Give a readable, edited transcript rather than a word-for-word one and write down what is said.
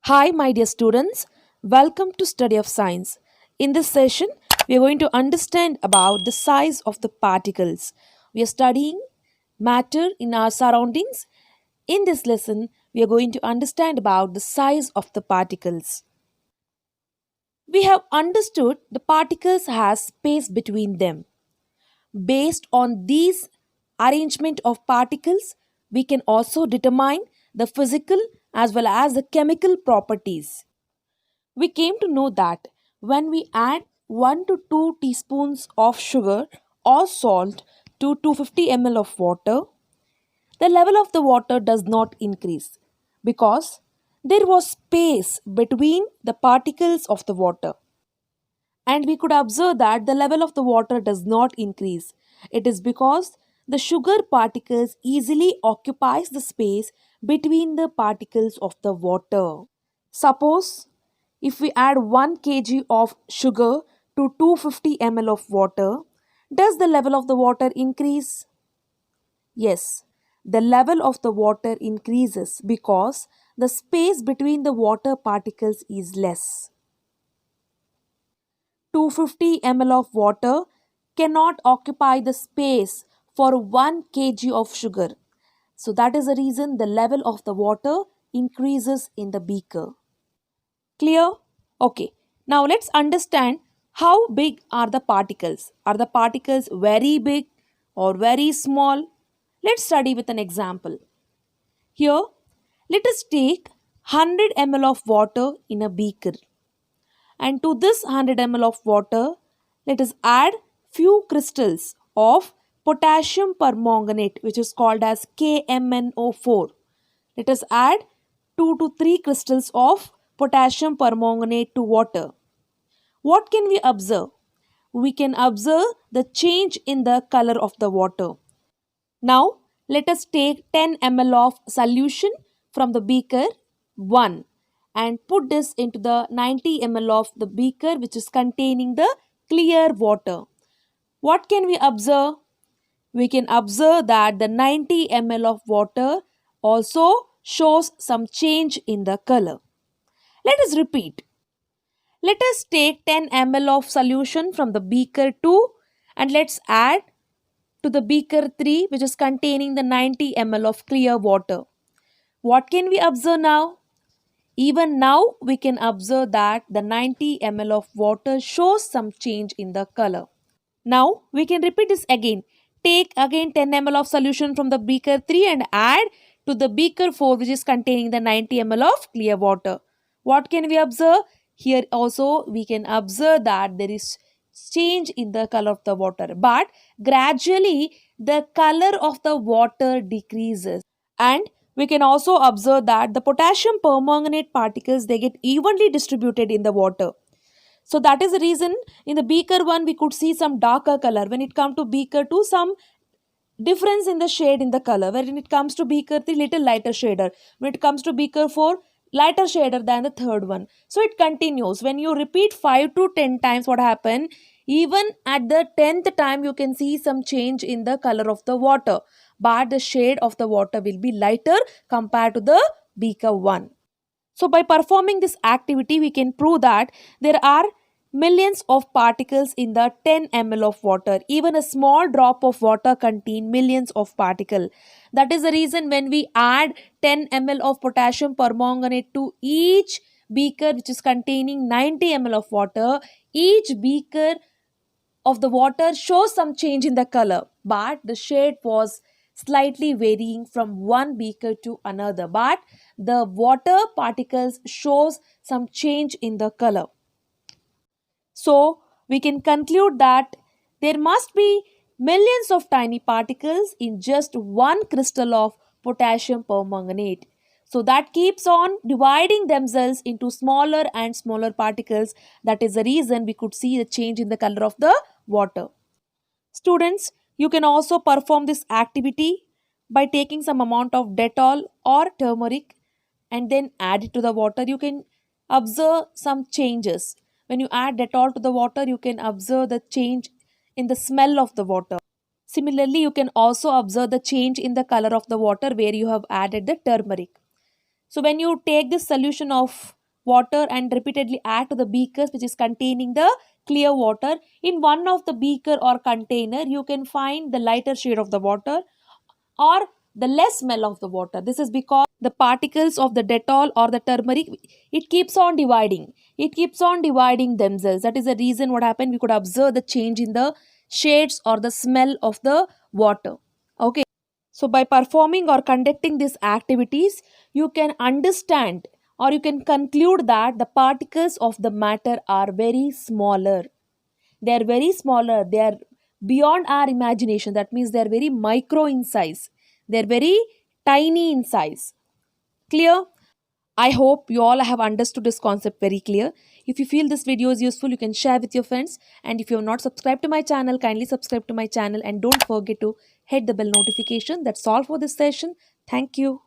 Hi, my dear students. Welcome to Study of Science. In this session, we are going to understand about the size of the particles. We are studying matter in our surroundings. In this lesson, we are going to understand about the size of the particles. We have understood the particles has space between them. Based on these arrangement of particles, we can also determine the physical as well as the chemical properties. We came to know that when we add 1 to 2 teaspoons of sugar or salt to 250 ml of water, the level of the water does not increase because there was space between the particles of the water. And we could observe that the level of the water does not increase. It is because the sugar particles easily occupies the space between the particles of the water. Suppose if we add 1 kg of sugar to 250 ml of water, does the level of the water increase? Yes, the level of the water increases because the space between the water particles is less. 250 ml of water cannot occupy the space for 1 kg of sugar. So that is the reason the level of the water increases in the beaker. Clear? Okay. Now let's understand how big are the particles. Are the particles very big or very small? Let's study with an example. Here, let us take 100 ml of water in a beaker. And to this 100 ml of water, let us add few crystals of potassium permanganate, which is called as KMnO4. Let us add 2 to 3 crystals of potassium permanganate to water. What can we observe? We can observe the change in the color of the water. Now, let us take 10 ml of solution from the beaker 1 and put this into the 90 ml of the beaker which is containing the clear water. What can we observe? We can observe that the 90 ml of water also shows some change in the color. Let us repeat. Let us take 10 ml of solution from the beaker 2 and let's add to the beaker 3 which is containing the 90 ml of clear water. What can we observe now? Even now we can observe that the 90 ml of water shows some change in the color. Now we can repeat this again. Take again 10 ml of solution from the beaker 3 and add to the beaker 4 which is containing the 90 ml of clear water. What can we observe? Here also we can observe that there is change in the color of the water, but gradually the color of the water decreases. And we can also observe that the potassium permanganate particles they get evenly distributed in the water. So that is the reason in the beaker 1 we could see some darker color. When it comes to beaker 2, some difference in the shade in the color. When it comes to beaker 3, little lighter shader. When it comes to beaker 4, lighter shader than the third one. So it continues. When you repeat 5 to 10 times, what happen? Even at the 10th time, you can see some change in the color of the water. But the shade of the water will be lighter compared to the beaker 1. So by performing this activity, we can prove that there are millions of particles in the 10 ml of water. Even a small drop of water contain millions of particles. That is the reason when we add 10 ml of potassium permanganate to each beaker which is containing 90 ml of water, each beaker of the water shows some change in the color, but the shade was slightly varying from one beaker to another, but the water particles shows some change in the color. So we can conclude that there must be millions of tiny particles in just one crystal of potassium permanganate. So that keeps on dividing themselves into smaller and smaller particles. That is the reason we could see the change in the color of the water. Students, you can also perform this activity by taking some amount of Dettol or turmeric and then add it to the water. You can observe some changes. When you add Dettol to the water, you can observe the change in the smell of the water. Similarly, you can also observe the change in the color of the water where you have added the turmeric. So when you take this solution of water and repeatedly add to the beakers which is containing the clear water, in one of the beaker or container you can find the lighter shade of the water or the less smell of the water. This is because the particles of the Dettol or the turmeric, it keeps on dividing. It keeps on dividing themselves. That is the reason what happened. We could observe the change in the shades or the smell of the water. Okay. So by performing or conducting these activities, you can understand or you can conclude that the particles of the matter are very smaller. They are very smaller. They are beyond our imagination. That means they are very micro in size. They are very tiny in size. Clear? I hope you all have understood this concept very clear. If you feel this video is useful, you can share with your friends. And if you have not subscribed to my channel, kindly subscribe to my channel and don't forget to hit the bell notification. That's all for this session. Thank you.